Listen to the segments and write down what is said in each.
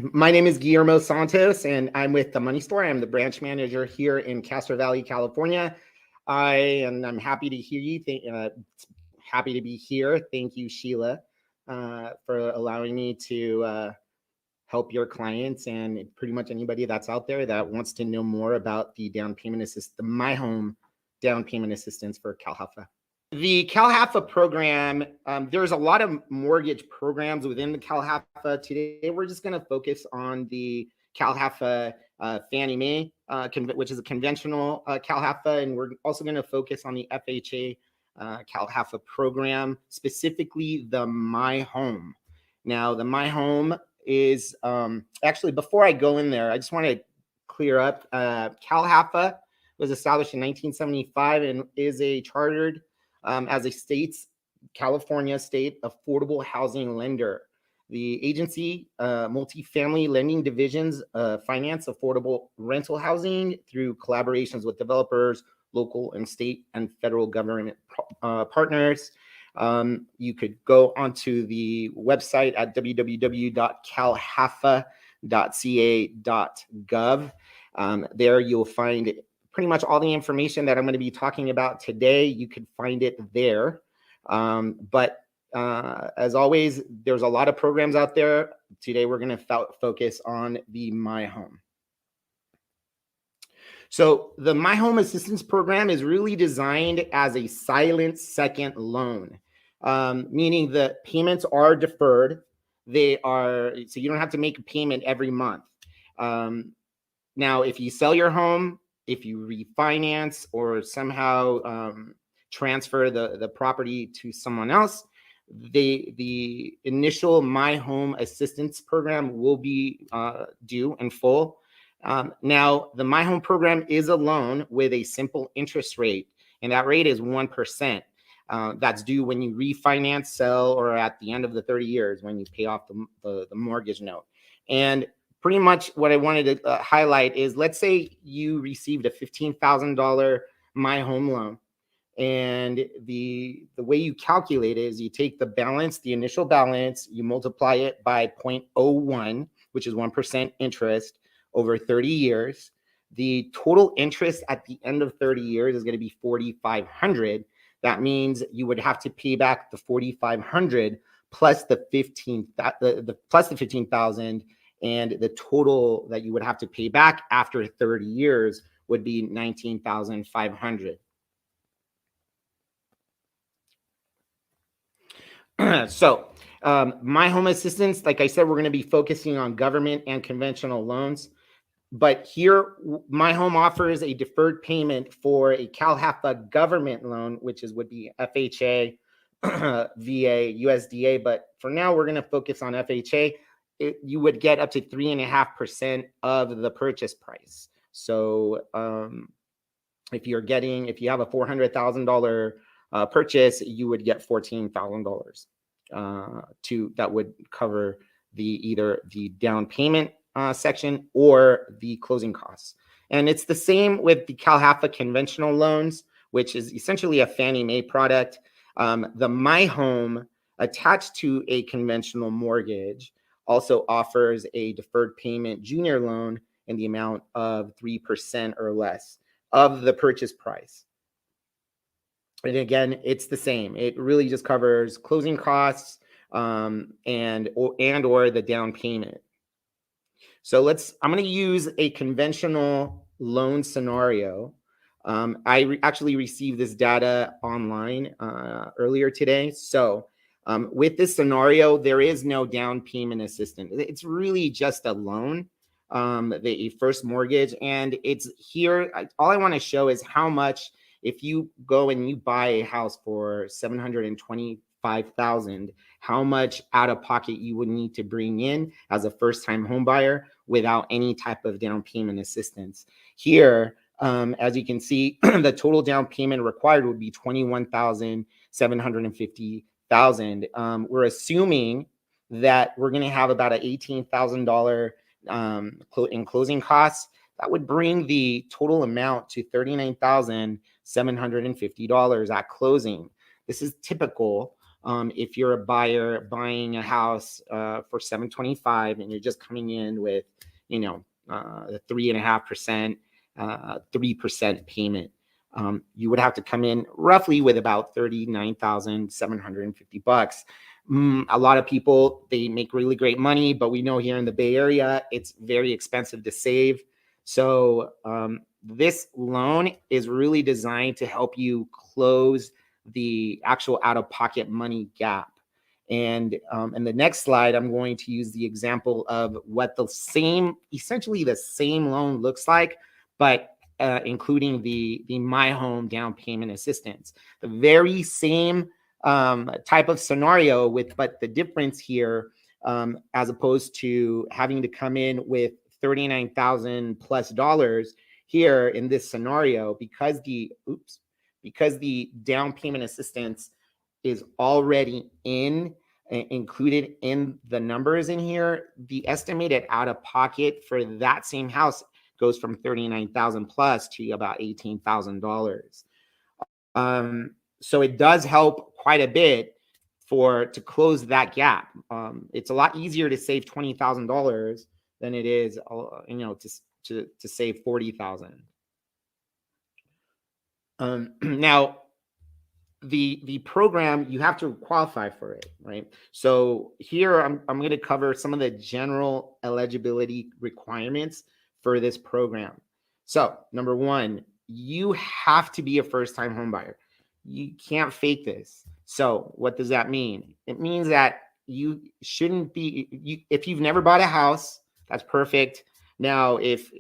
My name is Guillermo Santos, and I'm with the Money Store. I'm the branch manager here in Castro Valley, California. I'm happy to hear you. Happy to be here. Thank you, Sheila, for allowing me to help your clients and pretty much anybody that's out there that wants to know more about the down payment assist, the MyHome down payment assistance for CalHFA. The CalHFA program, there's a lot of mortgage programs within the CalHFA. Today, we're just going to focus on the CalHFA Fannie Mae, which is a conventional CalHFA, and we're also going to focus on the FHA CalHFA program, specifically the MyHome. Now, the MyHome is actually, before I go in there, I just want to clear up. CalHFA was established in 1975 and is a chartered as a California state affordable housing lender. The agency, multifamily lending divisions, finance affordable rental housing through collaborations with developers, local and state and federal government partners. You could go onto the website at www.calhfa.ca.gov. There you'll find pretty much all the information that I'm going to be talking about today. You can find it there. But as always, there's a lot of programs out there. Today, we're going to focus on the MyHome. So the MyHome Assistance Program is really designed as a silent second loan, meaning the payments are deferred. So you don't have to make a payment every month. Now, if you sell your home, if you refinance or somehow transfer the property to someone else, the initial MyHome Assistance Program will be due in full. Now, the MyHome program is a loan with a simple interest rate, and that rate is 1%. That's due when you refinance, sell, or at the end of the 30 years when you pay off the mortgage note. And pretty much what I wanted to highlight is, let's say you received a $15,000 MyHome loan, and the way you calculate it is you take the balance, the initial balance, you multiply it by 0.01, which is 1% interest over 30 years. The total interest at the end of 30 years is going to be $4,500. That means you would have to pay back the $4,500 plus the $15,000. And the total that you would have to pay back after 30 years would be $19,500. So MyHome Assistance, like I said, we're going to be focusing on government and conventional loans. But here, MyHome offers a deferred payment for a CalHFA government loan, which would be FHA, VA, USDA. But for now, we're going to focus on FHA. You would get up to 3.5% of the purchase price. So if you have a $400,000 purchase, you would get $14,000 that would cover either the down payment section or the closing costs. And it's the same with the CalHFA conventional loans, which is essentially a Fannie Mae product. The MyHome attached to a conventional mortgage also offers a deferred payment junior loan in the amount of 3% or less of the purchase price. And again, it's the same. It really just covers closing costs and or the down payment. So I'm going to use a conventional loan scenario. I actually received this data online earlier today. So with this scenario, there is no down payment assistance. It's really just a loan, a first mortgage. And it's here. All I want to show is how much, if you go and you buy a house for $725,000, how much out of pocket you would need to bring in as a first-time home buyer without any type of down payment assistance. Here, as you can see, the total down payment required would be $21,750. We're assuming that we're going to have about an $18,000 in closing costs. That would bring the total amount to $39,750 at closing. This is typical If you're a buyer buying a house for $725 and you're just coming in with, the 3.5%, 3% payment, you would have to come in roughly with about $39,750. A lot of people, they make really great money, but we know here in the Bay Area, it's very expensive to save. So this loan is really designed to help you close the actual out-of-pocket money gap. And in the next slide, I'm going to use the example of what essentially the same loan looks like, but including the MyHome down payment assistance. The very same type of scenario but the difference here, as opposed to having to come in with $39,000 plus here in this scenario, because the down payment assistance is already included in the numbers in here, the estimated out of pocket for that same house goes from $39,000 plus to about $18,000. So it does help quite a bit to close that gap. It's a lot easier to save $20,000 than it is, to save $40,000. Now, the program, you have to qualify for it, right? So here I'm going to cover some of the general eligibility requirements for this program. So number one, you have to be a first-time home buyer. You can't fake this. So what does that mean? It means that you shouldn't be, if you've never bought a house, that's perfect. Now, if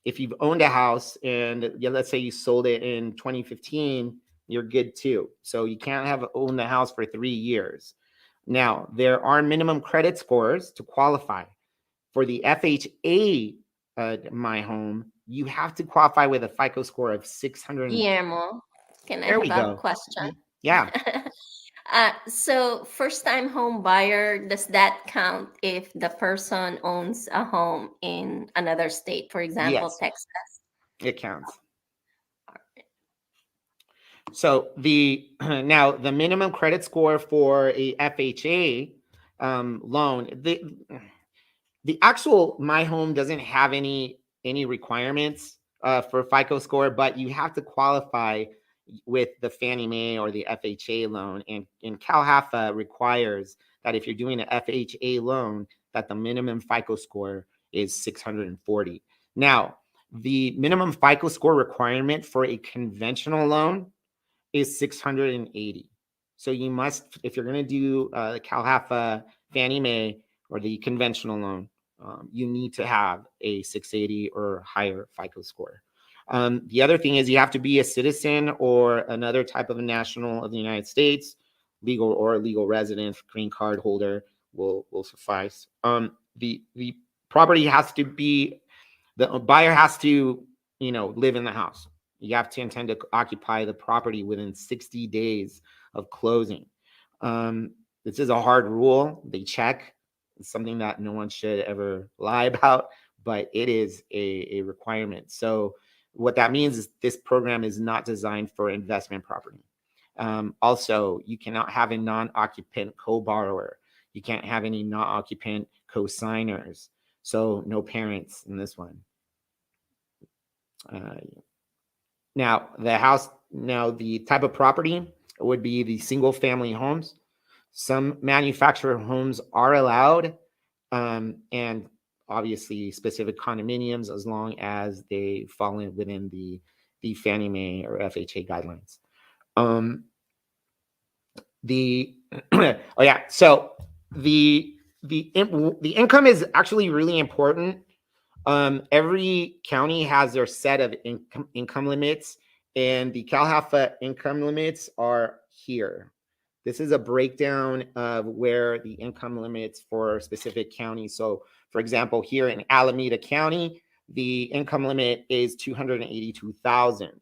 you've owned a house and let's say you sold it in 2015, you're good too. So you can't have owned the house for 3 years. Now, there are minimum credit scores to qualify. For the FHA MyHome, you have to qualify with a FICO score of 600. Guillermo, can I have a question? Yeah. So first-time home buyer, does that count if the person owns a home in another state, for example, Yes, Texas? it counts. So now the minimum credit score for a FHA loan, the actual MyHome doesn't have any requirements for FICO score, but you have to qualify with the Fannie Mae or the FHA loan, and CalHFA requires that if you're doing an FHA loan, that the minimum FICO score is 640. Now, the minimum FICO score requirement for a conventional loan is 680. So you must, if you're going to do the CalHFA Fannie Mae or the conventional loan, you need to have a 680 or higher FICO score. The other thing is you have to be a citizen or another type of a national of the United States, legal resident, green card holder will suffice. The property has to be, the buyer has to, live in the house. You have to intend to occupy the property within 60 days of closing. This is a hard rule. They check. It's something that no one should ever lie about, but it is a requirement. So what that means is this program is not designed for investment property. Also, you cannot have a non-occupant co-borrower. You can't have any non-occupant co-signers. So no parents in this one. Now, the type of property would be the single family homes. Some manufactured homes are allowed, and obviously specific condominiums as long as they fall within the Fannie Mae or FHA guidelines. So the income is actually really important. Every county has their set of income limits, and the CalHFA income limits are here. This is a breakdown of where the income limits for specific counties. So, for example, here in Alameda County, the income limit is $282,000.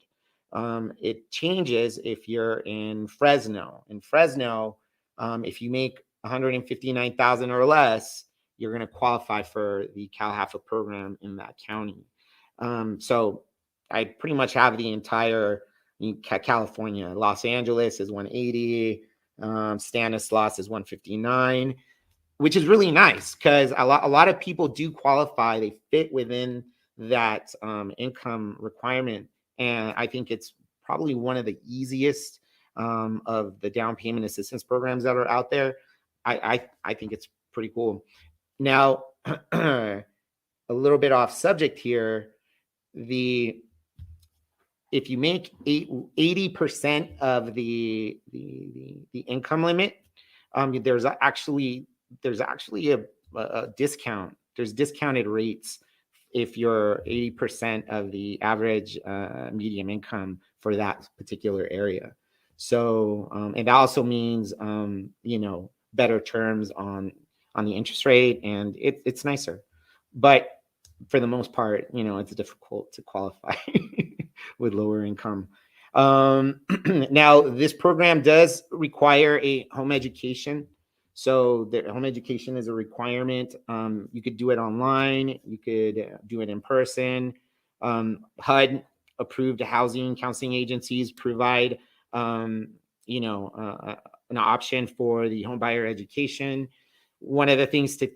It changes if you're in Fresno. In Fresno, if you make $159,000 or less, you're going to qualify for the CalHFA program in that county. So I pretty much have the entire California. Los Angeles is 180. Stanislaus is 159, which is really nice because a lot of people do qualify. They fit within that income requirement. And I think it's probably one of the easiest of the down payment assistance programs that are out there. I think it's pretty cool. Now, a little bit off subject here, if you make 80% of the income limit, there's actually a discount. There's discounted rates if you're 80% of the average medium income for that particular area. So, and that also means, better terms on the interest rate, and it's nicer. But for the most part, it's difficult to qualify with lower income. Now, this program does require a home education. So the home education is a requirement. You could do it online. You could do it in person. HUD approved housing counseling agencies provide, an option for the home buyer education. One of the things to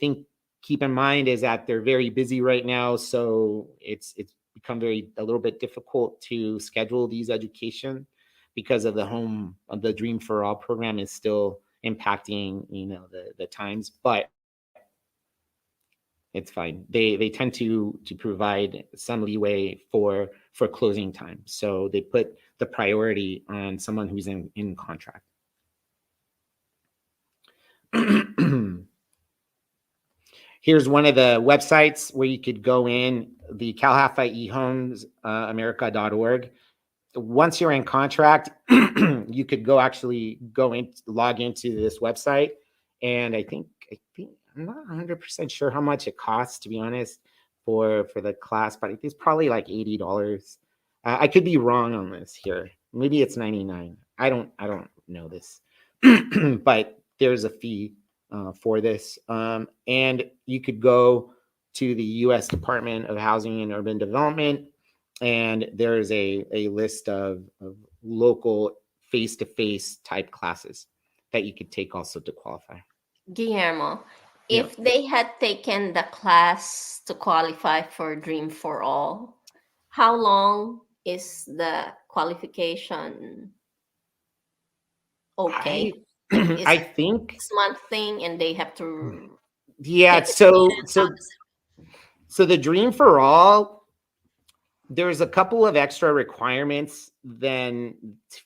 keep in mind is that they're very busy right now. So it's become a little bit difficult to schedule these education because of the Dream for All program is still impacting the times, but it's fine. They tend to provide some leeway for closing time, so they put the priority on someone who's in contract. Here's one of the websites where you could go in, the CalHFA America.org. Once you're in contract, you could log into this website. And I think I'm not 100% sure how much it costs, to be honest, for the class, but I think it's probably like $80. I could be wrong on this here. Maybe it's $99. I don't know this, but there's a fee for this. And you could go to the U.S. Department of Housing and Urban Development, and there's a list of local face-to-face type classes that you could take also to qualify. Guillermo, if they had taken the class to qualify for Dream for All, how long is the qualification? Okay. I think 6-month thing, and they have to. Yeah. So the Dream for All, there's a couple of extra requirements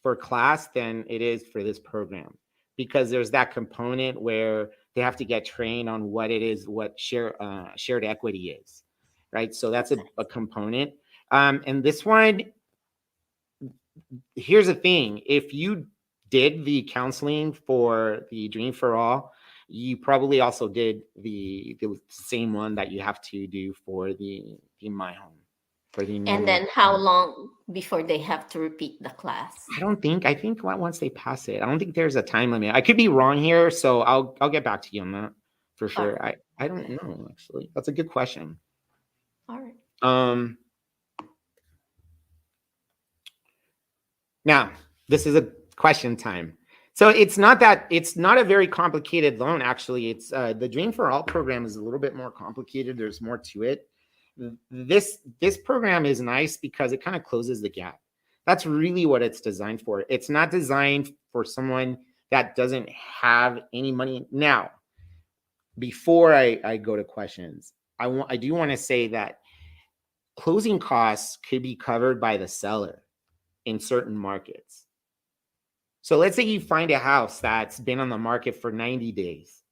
for class than it is for this program, because there's that component where they have to get trained on what it is, what shared equity is, right? So that's a component. And this one, here's the thing: if you did the counseling for the Dream for All, you probably also did the same one that you have to do for the MyHome. And then how long before they have to repeat the class? I think once they pass it. I don't think there's a time limit. I could be wrong here, so I'll get back to you on that for sure. Right. I don't know, actually. That's a good question. All right. Now, this is a question time. So it's not a very complicated loan, actually. It's the Dream for All program is a little bit more complicated. There's more to it. This program is nice because it kind of closes the gap. That's really what it's designed for. It's not designed for someone that doesn't have any money. Now, before I go to questions, I do want to say that closing costs could be covered by the seller in certain markets. So let's say you find a house that's been on the market for 90 days,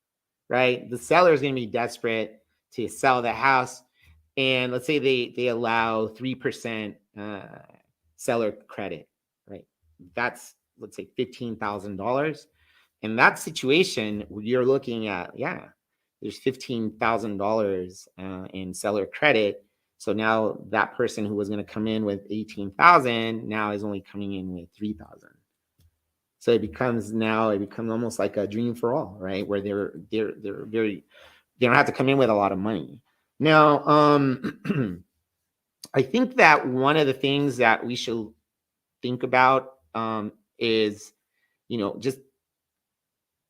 right? The seller is going to be desperate to sell the house. And let's say they allow 3% seller credit, right? That's, let's say, $15,000. In that situation, you're looking at, there's $15,000 in seller credit. So now that person who was going to come in with 18,000 now is only coming in with 3,000. So it becomes almost like a Dream for All, right? Where they don't have to come in with a lot of money. Now, I think that one of the things that we should think about is, just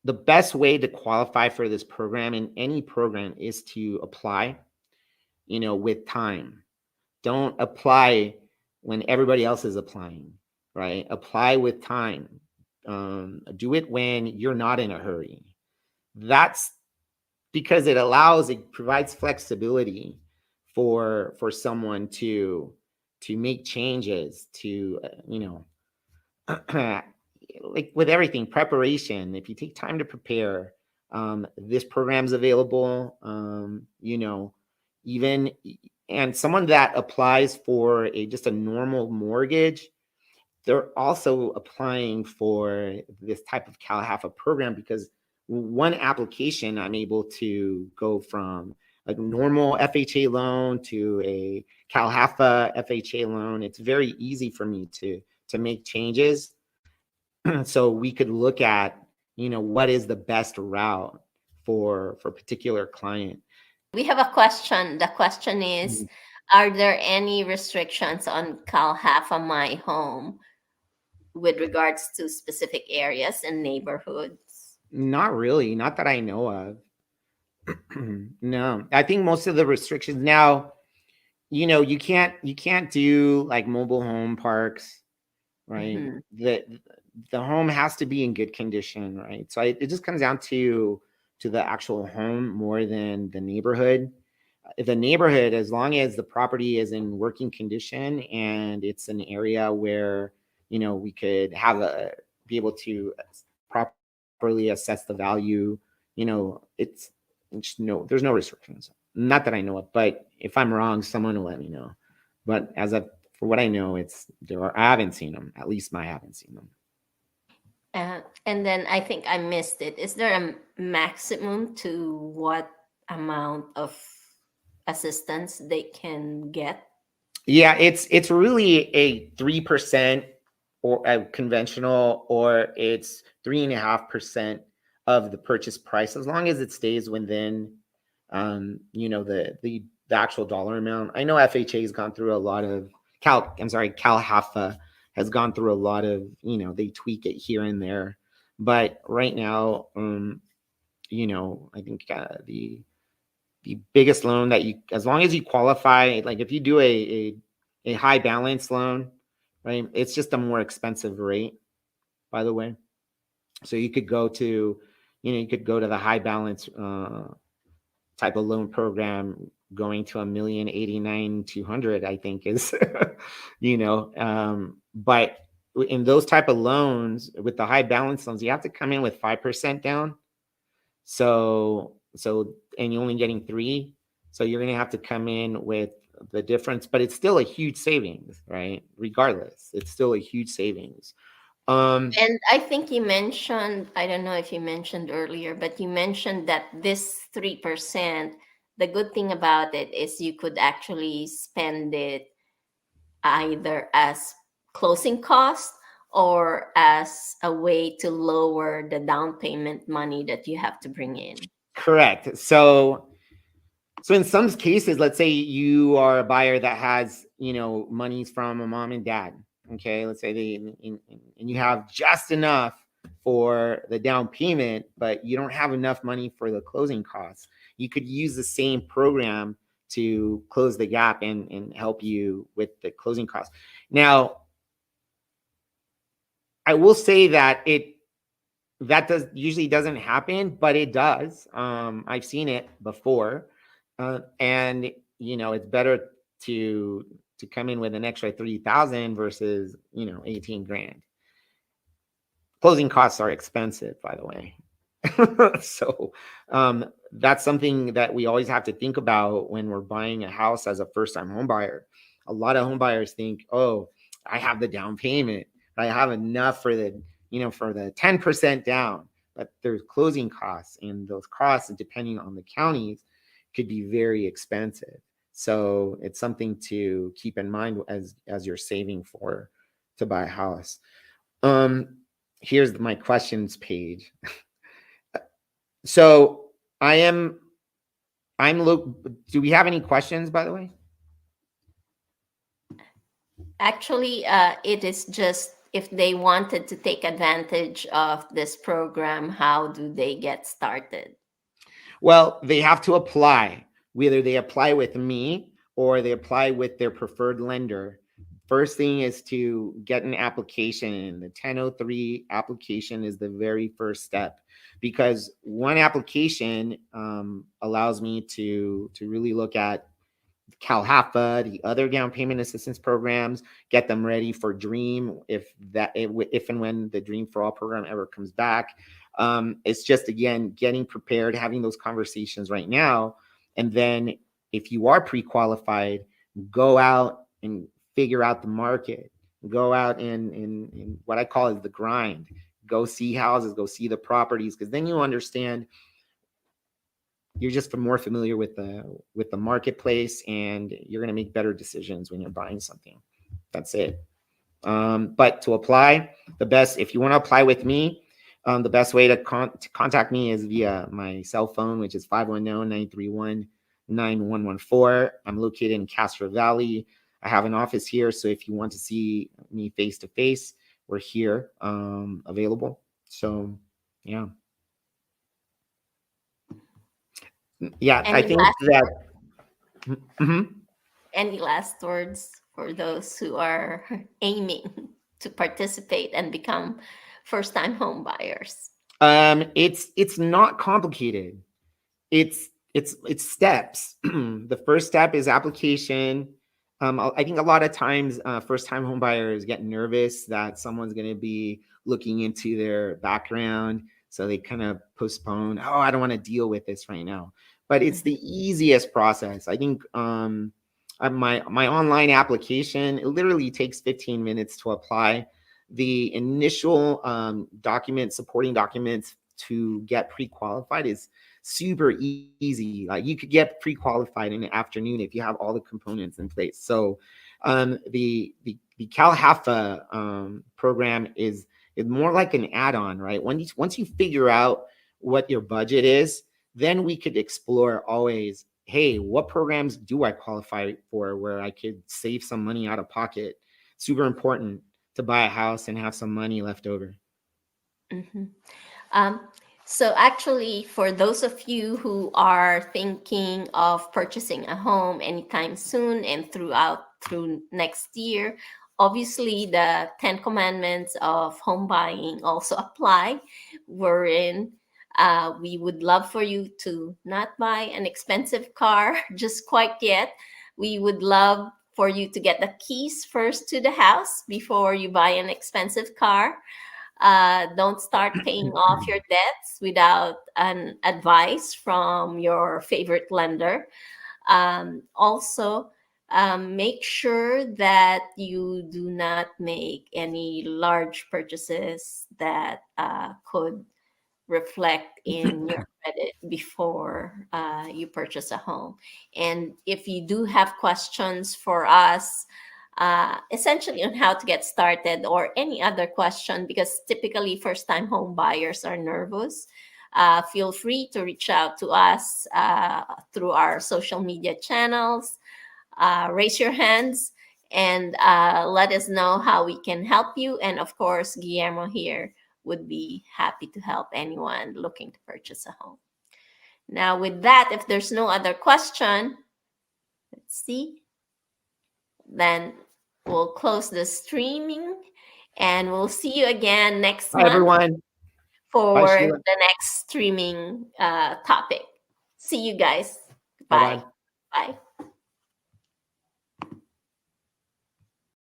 the best way to qualify for this program in any program is to apply, with time. Don't apply when everybody else is applying, right? Apply with time. Do it when you're not in a hurry. That's because it provides flexibility for someone to make changes to, like with everything, preparation. If you take time to prepare, this program's available. Even and someone that applies for just a normal mortgage, they're also applying for this type of CalHFA program because one application, I'm able to go from a normal FHA loan to a CalHFA FHA loan. It's very easy for me to make changes. So we could look at, what is the best route for a particular client. We have a question. The question is, are there any restrictions on CalHFA MyHome with regards to specific areas and neighborhoods? Not really, not that I know of. No, I think most of the restrictions now, you can't do like mobile home parks, right? The home has to be in good condition, right? So it just comes down to the actual home more than the neighborhood. The neighborhood, as long as the property is in working condition and it's an area where we could be able to properly assess the value, there's no restrictions. Not that I know of, but if I'm wrong, someone will let me know. But for what I know, I haven't seen them. At least I haven't seen them. And then I think I missed it. Is there a maximum to what amount of assistance they can get? Yeah, it's really a 3% or a conventional, or it's 3.5% of the purchase price, as long as it stays within, the actual dollar amount. I know FHA has gone through a lot of CalHFA has gone through a lot of, they tweak it here and there, but right now, I think the biggest loan that as long as you qualify, like if you do a high balance loan, right, it's just a more expensive rate, by the way. So you could go to, the high balance type of loan program, going to $1,089,200, I think is, but in those type of loans with the high balance loans, you have to come in with 5% down. So, and you're only getting 3. So you're going to have to come in with the difference, but it's still a huge savings, right? Regardless, it's still a huge savings. And I think you mentioned, I don't know if you mentioned earlier, but you mentioned that this 3%, the good thing about it is you could actually spend it either as closing cost or as a way to lower the down payment money that you have to bring in. Correct. So in some cases, let's say you are a buyer that has, monies from a mom and dad. Okay, let's say and you have just enough for the down payment, but you don't have enough money for the closing costs. You could use the same program to close the gap and help you with the closing costs. Now, I will say that usually doesn't happen, but it does. I've seen it before. And it's better to come in with an extra 3,000 versus 18 grand. Closing costs are expensive, by the way. So that's something that we always have to think about when we're buying a house as a first-time home buyer. A lot of home buyers think, oh, I have the down payment, I have enough for the 10% down, but there's closing costs, and those costs, depending on the counties, could be very expensive. So it's something to keep in mind as you're saving to buy a house. Here's my questions page. So do we have any questions, by the way? Actually, it is just if they wanted to take advantage of this program, how do they get started? Well, they have to apply. Whether they apply with me or they apply with their preferred lender. First thing is to get an application. The 1003 application is the very first step, because one application allows me to really look at CalHFA, the other down payment assistance programs, get them ready for Dream if and when the Dream for All program ever comes back. It's just, again, getting prepared, having those conversations right now, and then if you are pre-qualified, go out and figure out the market. Go out in what I call is the grind. Go see houses, go see the properties, because then you understand, you're just more familiar with the marketplace, and you're going to make better decisions when you're buying something. That's it. But to apply, if you want to apply with me, the best way to contact me is via my cell phone, which is 510-931-9114. I'm located in Castro Valley. I have an office here, so if you want to see me face to face, we're here, available. So yeah. Yeah, I Any think last that. Mhm. any last words for those who are aiming to participate and become first-time home buyers? It's not complicated. It's steps. The first step is application. I think a lot of times, first-time home buyers get nervous that someone's going to be looking into their background, so they kind of postpone. Oh, I don't want to deal with this right now. But it's the easiest process. I think my online application, it literally takes 15 minutes to apply. The initial supporting documents to get pre-qualified is super easy. Like, you could get pre-qualified in the afternoon if you have all the components in place. So the CalHFA program is more like an add-on, right? Once you figure out what your budget is, then we could explore always, hey, what programs do I qualify for where I could save some money out of pocket? Super important to buy a house and have some money left over. Mm-hmm. Um, so actually, for those of you who are thinking of purchasing a home anytime soon and through next year, obviously the 10 commandments of home buying also apply. Wherein we would love for you to not buy an expensive car just quite yet. We would love for you to get the keys first to the house before you buy an expensive car. Don't start paying off your debts without an advice from your favorite lender. Also, make sure that you do not make any large purchases that could reflect in your credit before you purchase a home. And if you do have questions for us, essentially on how to get started or any other question, because typically first time home buyers are nervous, feel free to reach out to us through our social media channels. Raise your hands and let us know how we can help you. And of course, Guillermo here would be happy to help anyone looking to purchase a home. Now, with that, if there's no other question, let's see, then we'll close the streaming and we'll see you again next Bye, month everyone. Bye, for Sheila. the next streaming topic. See you guys. Bye Bye. bye. Bye.